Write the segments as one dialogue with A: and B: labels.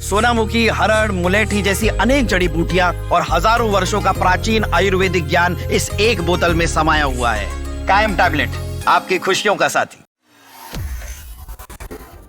A: सोनामुखी, हरड़, मुलेठी जैसी अनेक जड़ी बूटियां और हजारों वर्षों का प्राचीन आयुर्वेदिक ज्ञान इस एक बोतल में समाया हुआ है। कायम टैबलेट, आपकी खुशियों का साथी।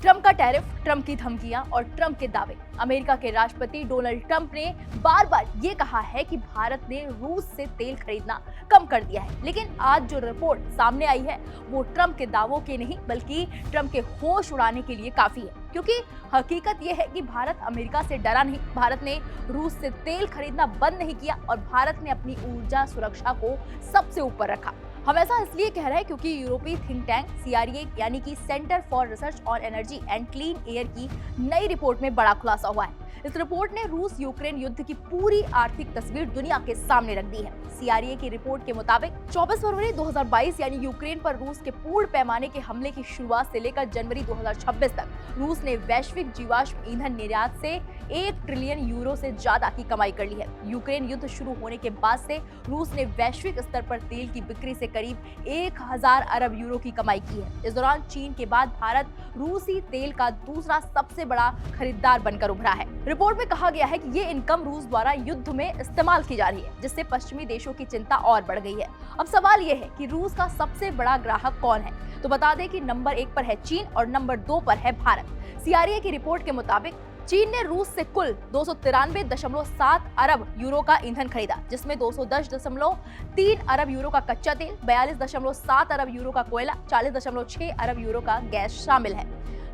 B: ट्रंप का टैरिफ, ट्रंप की धमकियां और ट्रंप के दावे। अमेरिका के राष्ट्रपति डोनाल्ड ट्रंप ने बार बार ये कहा है कि भारत ने रूस से तेल खरीदना कम कर दिया है, लेकिन आज जो रिपोर्ट सामने आई है वो ट्रंप के दावों के नहीं बल्कि ट्रंप के होश उड़ाने के लिए काफी है। क्योंकि हकीकत यह है कि भारत अमेरिका से डरा नहीं, भारत ने रूस से तेल खरीदना बंद नहीं किया और भारत ने अपनी ऊर्जा सुरक्षा को सबसे ऊपर रखा। हम ऐसा इसलिए कह रहे हैं क्योंकि यूरोपीय थिंक टैंक CREA यानी कि centre for research on energy and clean air की नई रिपोर्ट में बड़ा खुलासा हुआ है। इस रिपोर्ट ने रूस यूक्रेन युद्ध की पूरी आर्थिक तस्वीर दुनिया के सामने रख दी है। CREA की रिपोर्ट के मुताबिक 24 फरवरी 2022 यानी यूक्रेन पर रूस के पूर्ण पैमाने के हमले की शुरुआत से लेकर जनवरी 2026 तक रूस ने वैश्विक जीवाश्म ईंधन निर्यात से 1 ट्रिलियन यूरो से ज्यादा की कमाई कर ली है। यूक्रेन युद्ध शुरू होने के बाद से रूस ने वैश्विक स्तर पर तेल की बिक्री से करीब 1000 अरब यूरो की कमाई की है। इस दौरान चीन के बाद भारत रूसी तेल का दूसरा सबसे बड़ा खरीदार बनकर उभरा है। रिपोर्ट में कहा गया है कि ये इनकम रूस द्वारा युद्ध में इस्तेमाल की जा रही है, जिससे पश्चिमी देशों की चिंता और बढ़ गई है। अब सवाल ये है कि रूस का सबसे बड़ा ग्राहक कौन है? तो बता दें कि नंबर 1 पर है चीन और नंबर 2 पर है भारत। CREA की रिपोर्ट के मुताबिक चीन ने रूस से कुल 293.7 अरब यूरो का ईंधन खरीदा, जिसमें 210.3 अरब यूरो का कच्चा तेल, 42.7 अरब यूरो का कोयला, 40.6 अरब यूरो का गैस शामिल है।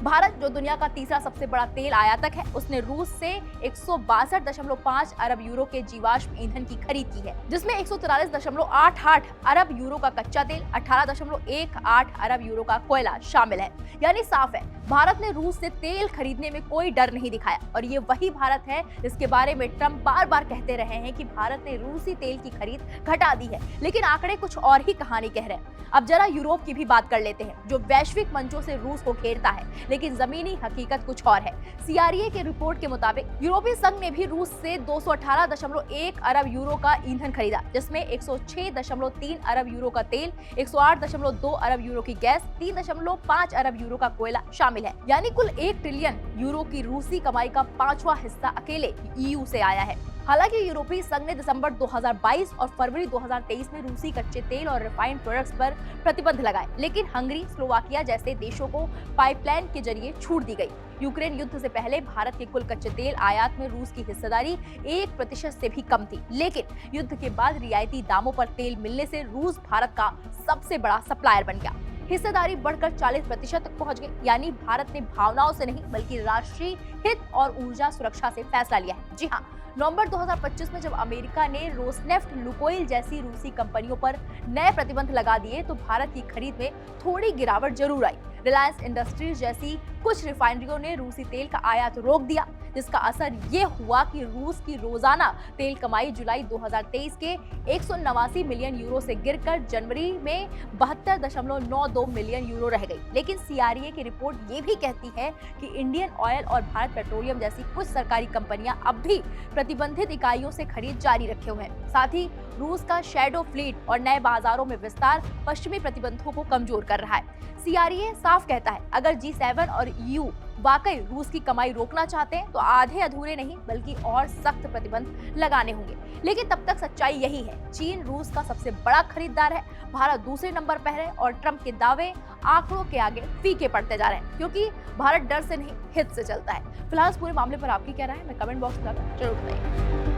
B: भारत, जो दुनिया का तीसरा सबसे बड़ा तेल आयातक है, उसने रूस से 162.5 अरब यूरो के जीवाश्म ईंधन की खरीद की है, जिसमें 143.88 अरब यूरो का कच्चा तेल, 18.18 अरब यूरो का कोयला शामिल है। यानी साफ है, भारत ने रूस से तेल खरीदने में कोई डर नहीं दिखाया और ये वही भारत है जिसके बारे में ट्रंप बार बार कहते रहे हैं कि भारत ने रूसी तेल की खरीद घटा दी है, लेकिन आंकड़े कुछ और ही कहानी कह रहे हैं। अब जरा यूरोप की भी बात कर लेते हैं, जो वैश्विक मंचों से रूस को घेरता है, लेकिन जमीनी हकीकत कुछ और है। CREA के रिपोर्ट के मुताबिक यूरोपीय संघ ने भी रूस से 218.1 अरब यूरो का ईंधन खरीदा, जिसमें 106.3 अरब यूरो का तेल, 108.2 अरब यूरो की गैस, 3.5 अरब यूरो का कोयला शामिल है। यानी कुल 1 ट्रिलियन यूरो की रूसी कमाई का 5वां हिस्सा अकेले EU से आया है। हालांकि यूरोपीय संघ ने दिसंबर 2022 और फरवरी 2023 में रूसी कच्चे तेल और रिफाइंड प्रोडक्ट्स पर प्रतिबंध लगाए, लेकिन हंगरी, स्लोवाकिया जैसे देशों को पाइपलाइन के जरिए छूट दी गई। यूक्रेन युद्ध से पहले भारत के कुल कच्चे तेल आयात में रूस की हिस्सेदारी 1% से भी कम थी, लेकिन युद्ध के बाद रियायती दामों पर तेल मिलने से रूस भारत का सबसे बड़ा सप्लायर बन गया। हिस्सेदारी बढ़कर 40% तक पहुंच गई। यानी भारत ने भावनाओं से नहीं बल्कि राष्ट्रीय हित और ऊर्जा सुरक्षा से फैसला लिया है। जी हाँ, नवंबर 2025 में जब अमेरिका ने रोसनेफ्ट, लुकोइल जैसी रूसी कंपनियों पर नए प्रतिबंध लगा दिए तो भारत की खरीद में थोड़ी गिरावट जरूर आई। रिलायंस इंडस्ट्रीज जैसी कुछ रिफाइनरियों ने रूसी तेल का आयात रोक दिया, जिसका असर ये हुआ कि रूस की रोजाना तेल कमाई जुलाई 2023 के 189 मिलियन यूरो से गिरकर जनवरी में 72.92 मिलियन यूरो रह गई। लेकिन CREA की रिपोर्ट ये भी कहती है कि इंडियन ऑयल और भारत पेट्रोलियम जैसी कुछ सरकारी कंपनियां अब भी प्रतिबंधित इकाइयों से खरीद जारी रखे हुए हैं। साथ ही रूस का शैडो फ्लीट और नए बाजारों में विस्तार पश्चिमी प्रतिबंधों को कमजोर कर रहा है। CREA साफ कहता है, अगर G7 और EU वाकई रूस की कमाई रोकना चाहते हैं तो आधे अधूरे नहीं बल्कि और सख्त प्रतिबंध लगाने होंगे। लेकिन तब तक सच्चाई यही है, चीन रूस का सबसे बड़ा खरीदार है, भारत दूसरे नंबर पर है और ट्रंप के दावे आंकड़ों के आगे फीके पड़ते जा रहे हैं, क्योंकि भारत डर से नहीं हित से चलता है। फिलहाल इस पूरे मामले पर आपकी क्या राय है, मैं कमेंट बॉक्स में जरूर बताइए।